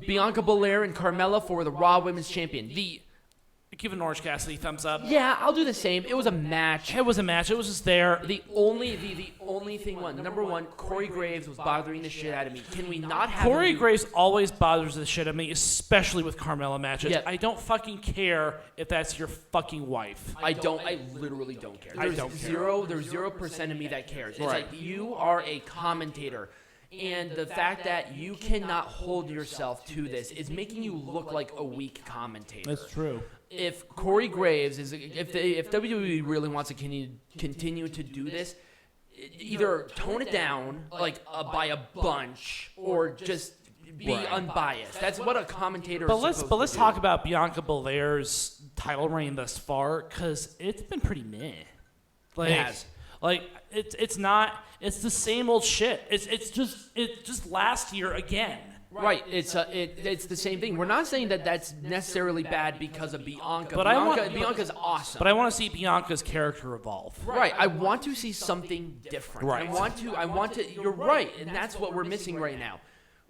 Bianca Belair and Carmella for the Raw Women's Champion. Giving Orange Cassidy thumbs up. Yeah, I'll do the same. It was a match. It was a match. It was just there. The only thing number one, Corey Graves was bothering the shit out of me. Can we not have Corey Graves always bothers the shit out of me, especially with Carmella matches. Yeah. I don't fucking care if that's your fucking wife. I literally don't care. I don't care. There's 0% of me that cares. It's Right. like you are a commentator. And the fact that you cannot hold yourself to this is making you look like a weak commentator. That's true. If Corey Graves if WWE really wants to continue to do this, either tone it down by a bunch or just be unbiased. That's what a commentator is supposed to do. But let's talk about Bianca Belair's title reign thus far, because it's been pretty meh. It has. It's the same old shit. It's just last year again. Right, it's the same thing. We're not saying that that's necessarily bad because of Bianca. But Bianca's awesome. But I want to see Bianca's character evolve. Right, I want to see something different. Right. I want to. You're right, and that's what we're missing right now.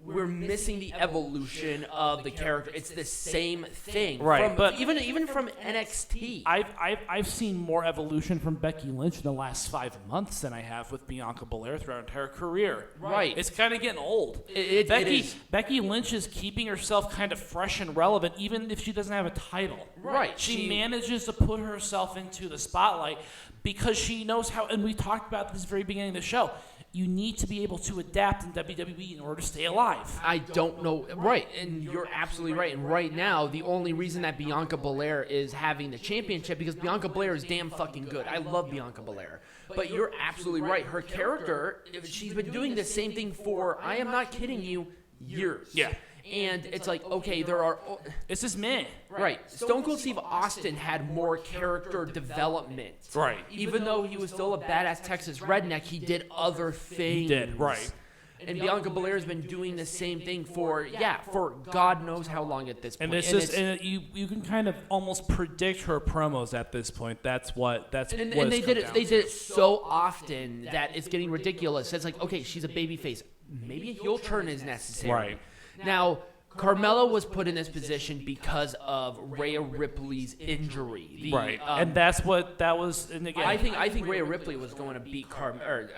We're missing the evolution of the character. It's the same thing. Right, but even from NXT. I've seen more evolution from Becky Lynch in the last 5 months than I have with Bianca Belair throughout her entire career. Right. It's kind of getting old. It is. Becky Lynch is keeping herself kind of fresh and relevant, even if she doesn't have a title. Right. She manages to put herself into the spotlight because she knows how, and we talked about this at the very beginning of the show, you need to be able to adapt in WWE in order to stay alive. I don't know. Right, and you're absolutely right. And right now, the only reason that Bianca Belair is having the championship because Bianca Belair is damn fucking good. I love Bianca Belair. But you're absolutely right. Her character, she's been doing the same thing for, I am not kidding you, years. Yeah. And it's like, okay, It's just meh. Right. Stone Cold Steve Austin had more character development. Right. Even though he was still a badass Texas redneck, he did other things. He did, right. And Bianca Belair has been doing the same thing for God knows how long at this point. And you can kind of almost predict her promos at this point. And they did it so often that it's getting ridiculous. It's like, okay, she's a babyface. Maybe a heel turn is necessary. Right. Now, Carmella was put in this position because of Rhea Ripley's injury. And that was. And again, I think Rhea Ripley was going to beat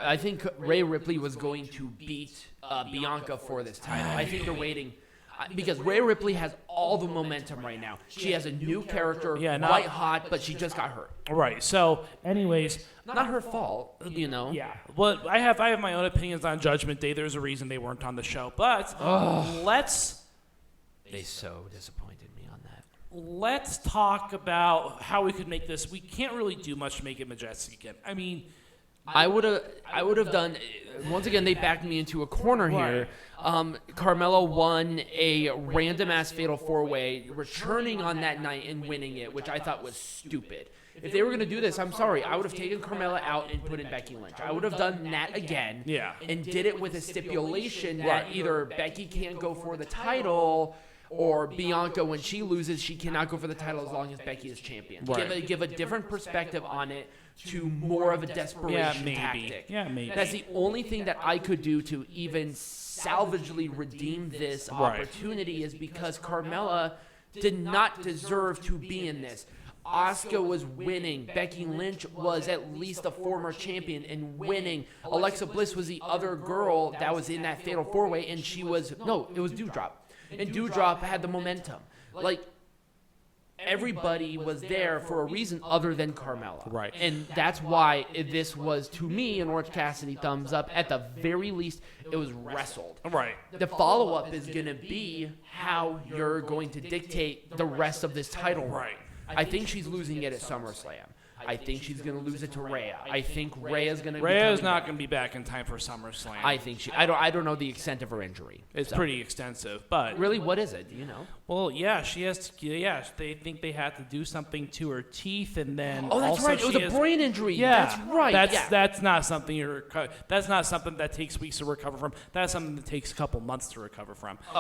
I think Rhea Ripley was going to beat Bianca for this title. I think they're waiting because Rhea Ripley has all the momentum right now. She has a new character, white hot, but she just got hurt. Right. So, anyways, not her fault, you know. Yeah. Well, I have my own opinions on Judgment Day. There's a reason they weren't on the show, but They so disappointed me on that. Let's talk about how we could make this. We can't really do much to make it majestic again. I mean, I would have done. Once again, they backed me into a corner here. Carmella won a random ass fatal 4-way, returning on that night and winning it, which I thought was stupid. If they were going to do this, I'm sorry, I would have taken Carmella out and put in Becky Lynch. I would have done that again. Yeah. And did it with a stipulation that either Becky can't go for the title, or Bianca, when she loses, she cannot go for the title as long as Becky is champion. Right. Give a different perspective on it to more of a desperation tactic. Yeah, maybe. That's the only thing that I could do to even salvageably redeem this opportunity is because Carmella did not deserve to be in this. Asuka was winning. Becky Lynch was at least a former champion and winning. Alexa Bliss was the other girl that was in that fatal 4-way, and it was Doudrop. And Doudrop had the momentum. Like, everybody was there for a reason other than Carmella. Right. And that's why this was, to me, an Orange Cassidy thumbs up. At the very least, it was wrestled. Right. The follow-up is going to be how you're going to dictate the rest of this title. Right. I think she's losing it at SummerSlam. I think she's going to lose it to Rhea. I think Rhea's going to. Rhea's not going to be back in time for SummerSlam. I think she. I don't know the extent of her injury. It's pretty extensive, but really, what is it? Do you know? Well, yeah, she has to. Yeah, they think they had to do something to her teeth, and then. Oh, that's also right. It was a brain injury. Yeah, that's right. That's not something That's not something that takes weeks to recover from. That's something that takes a couple months to recover from. Okay.